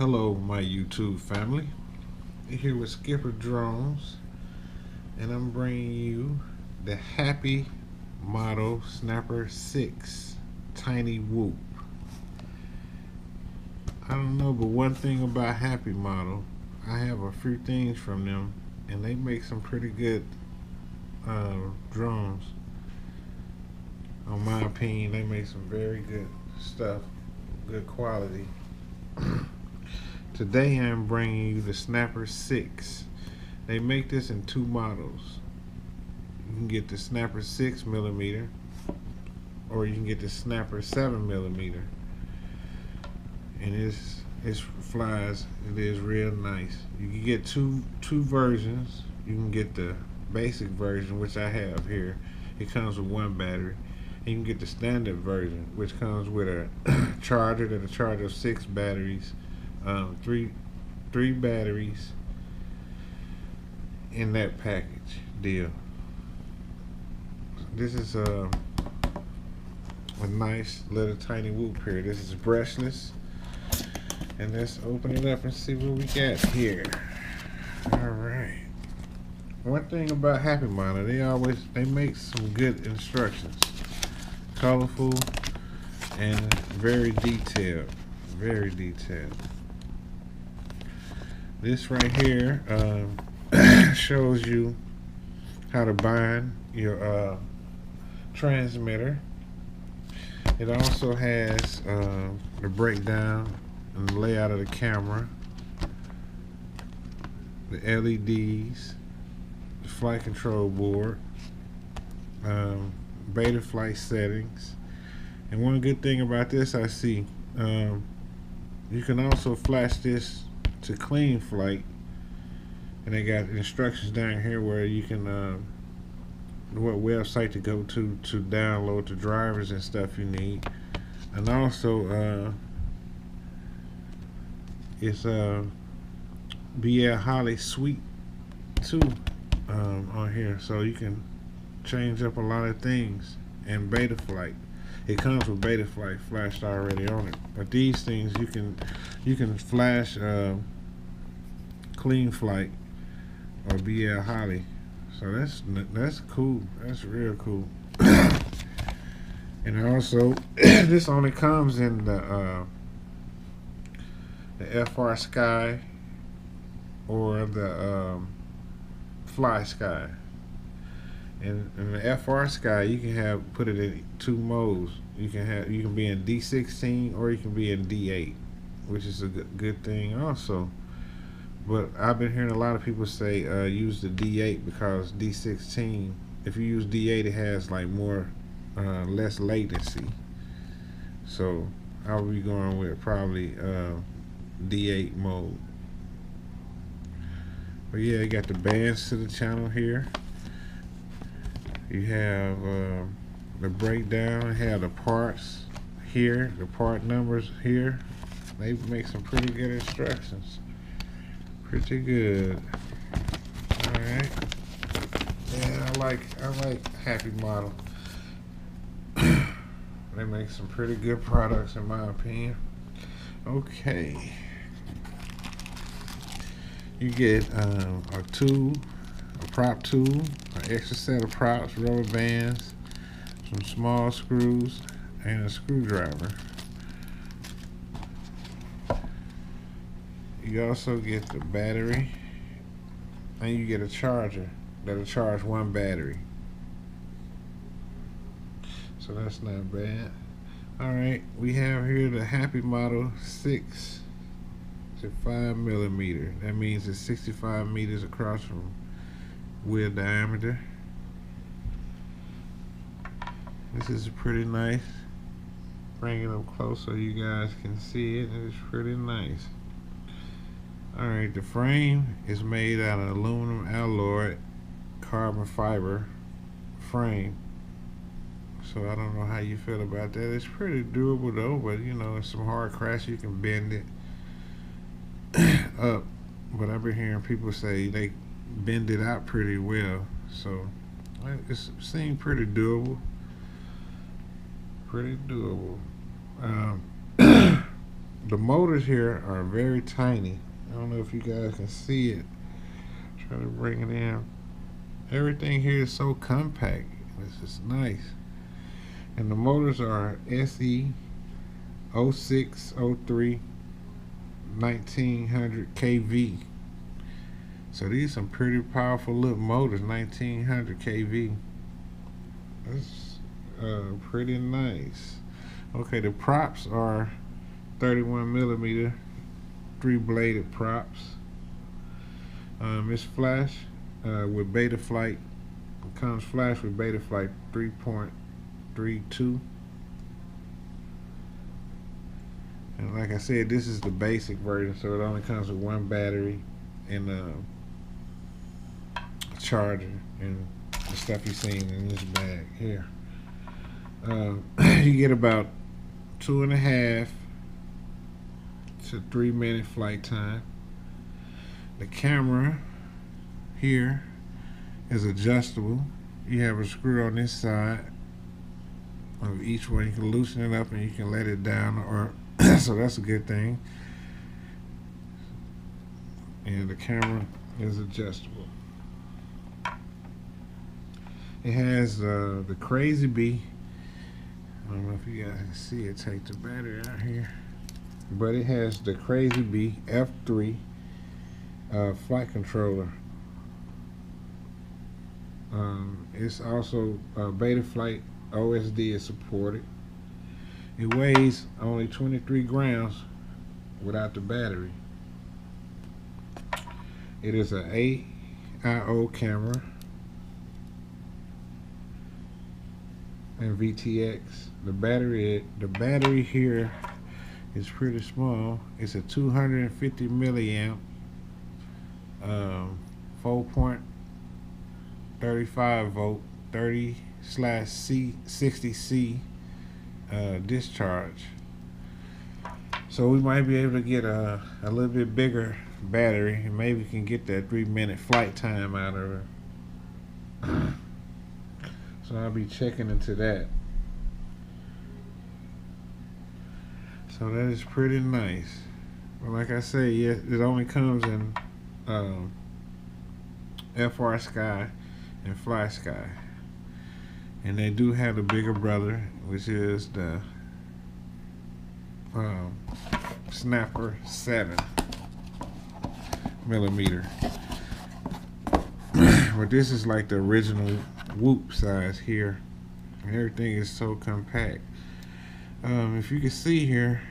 Hello, my YouTube family. Here with Skipper Drones, and I'm bringing you the Happy Model Snapper 6 Tiny Whoop. I don't know, but one thing about Happy Model, I have a few things from them, and they make some pretty good drones. On my opinion, they make some very good stuff, good quality. Today I'm bringing you the Snapper 6. They make this in two models. You can get the Snapper 6mm, or you can get the Snapper 7mm. And it flies. It is real nice. You can get two versions. You can get the basic version, which I have here. It comes with one battery. And you can get the standard version, which comes with a charger that'll charge up 6 batteries. Three batteries in that package deal. This is a nice little tiny whoop here. This is brushless, and let's open it up and see what we got here. All right. One thing about Happy Model, they make some good instructions, colorful and very detailed. Very detailed. This right here shows you how to bind your transmitter. It also has the breakdown and the layout of the camera, the LEDs, the flight control board, beta flight settings. And one good thing about this, I see, you can also flash this to clean flight, and they got instructions down here where you can what website to go to download the drivers and stuff you need. And also it's BL Holly Suite 2 on here, so you can change up a lot of things. And beta flight, it comes with beta flight flashed already on it, but these things you can flash clean flight or BL Holly. So that's cool. That's real cool. And also this only comes in the FR Sky or the Fly Sky. And in the FR Sky, you can put it in 2 modes. You can be in D16 or you can be in D8, which is a good thing also. But I've been hearing a lot of people say use the D8 because D16, if you use D8, it has like less latency. So I'll be going with probably D8 mode. But yeah, you got the bands to the channel here. You have the breakdown. You have the parts here, the part numbers here. They make some pretty good instructions. Pretty good. All right. Yeah, I like Happy Model. They make some pretty good products in my opinion. Okay. You get a prop tool, an extra set of props, rubber bands, some small screws, and a screwdriver. You also get the battery, and you get a charger that'll charge 1 battery. So that's not bad. Alright, we have here the Happy Model 6 to 5mm. That means it's 65 meters across from wheel diameter. This is pretty nice. Bring it up close so you guys can see it. It's pretty nice. Alright, the frame is made out of aluminum alloy carbon fiber frame. So I don't know how you feel about that. It's pretty durable though, but you know, it's some hard cracks, you can bend it up. But I've been hearing people say they bend it out pretty well. So it seems pretty doable. Pretty doable. The motors here are very tiny. I don't know if you guys can see it. Try to bring it in. Everything here is so compact. It's just nice. And the motors are SE 0603 1900 kV. So these some pretty powerful little motors, 1900 kV. That's pretty nice. Okay, the props are 31 millimeter, 3-bladed props. It's flash with Beta Flight. It comes flash with Beta Flight 3.32. And like I said, this is the basic version, so it only comes with one battery and a charger and the stuff you've seen in this bag here. You get about 2.5 to 3 minute flight time. The camera here is adjustable. You have a screw on this side of each one. You can loosen it up and you can let it down, or so that's a good thing. And the camera is adjustable. It has the Crazy Bee. I don't know if you guys can see it. Take the battery out here, but it has the Crazy Bee F3 flight controller. It's also Beta Flight OSD is supported. It weighs only 23 grams without the battery. It is an AIO camera and VTX. The battery here is pretty small. It's a 250 milliamp 4.35 volt 30/60C discharge. So we might be able to get a little bit bigger battery, and maybe we can get that 3-minute flight time out of it. So I'll be checking into that. So that is pretty nice. But like I say, yeah, it only comes in FR Sky and Fly Sky. And they do have the bigger brother, which is the Snapper 7 millimeter. But this is like the original Whoop size here. And everything is so compact. If you can see here,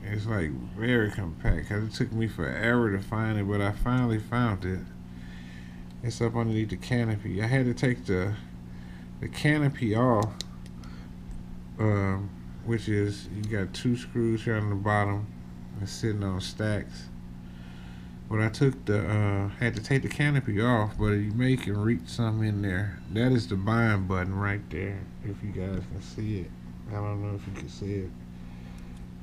it's like very compact, because it took me forever to find it, but I finally found it. It's up underneath the canopy. I had to take the canopy off, which is, you got 2 screws here on the bottom and sitting on stacks. But I took had to take the canopy off, but you can reach something in there. That is the bind button right there, if you guys can see it. I don't know if you can see it.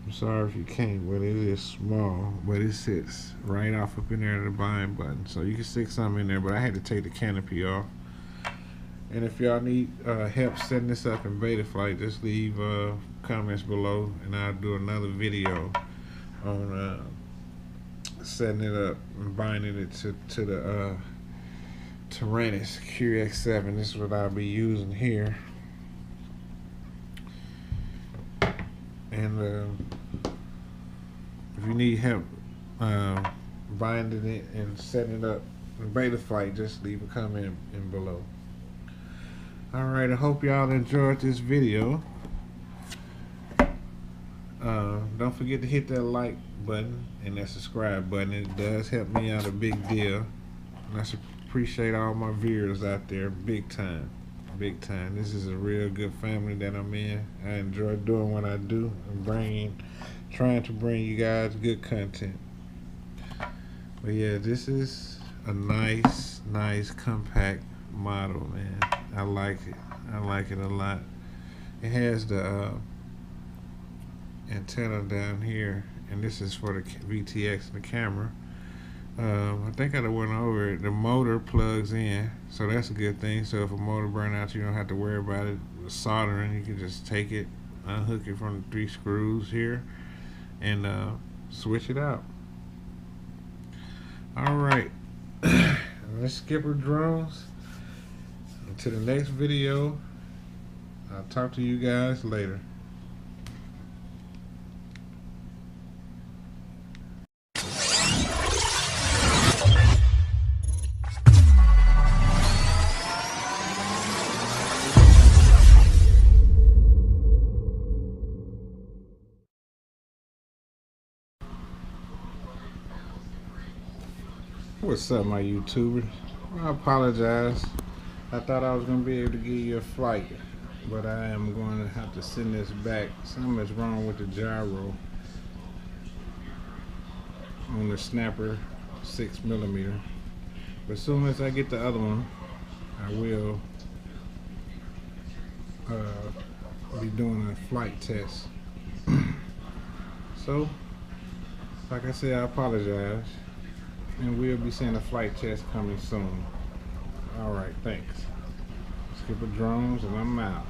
I'm sorry if you can't, but it is small, but it sits right off up in there, the bind button. So you can stick something in there, but I had to take the canopy off. And if y'all need help setting this up in Beta Flight, just leave comments below, and I'll do another video on setting it up and binding it to the Tyrannus QX7. This is what I'll be using here. And if you need help binding it and setting it up in Beta Flight, just leave a comment in below. Alright, I hope y'all enjoyed this video. Don't forget to hit that like button and that subscribe button. It does help me out a big deal. And I appreciate all my viewers out there, big time. Big time. This is a real good family that I'm in. I enjoy doing what I do and trying to bring you guys good content. But yeah, this is a nice compact model, man. I like it. I like it a lot. It has the antenna down here, and this is for the VTX and the camera. I think I went over it. The motor plugs in, so that's a good thing. So if a motor burn out, you don't have to worry about it with soldering. You can just take it, unhook it from the 3 screws here, and switch it out. Alright, let's skipper drones. Until the next video, I'll talk to you guys later. What's up, my YouTubers? I apologize. I thought I was going to be able to give you a flight, but I am going to have to send this back. Something is wrong with the gyro on the Snapper 6mm. But as soon as I get the other one, I will be doing a flight test. So, like I said, I apologize. And we'll be seeing a flight test coming soon. Alright, thanks. Skipper Drones, and I'm out.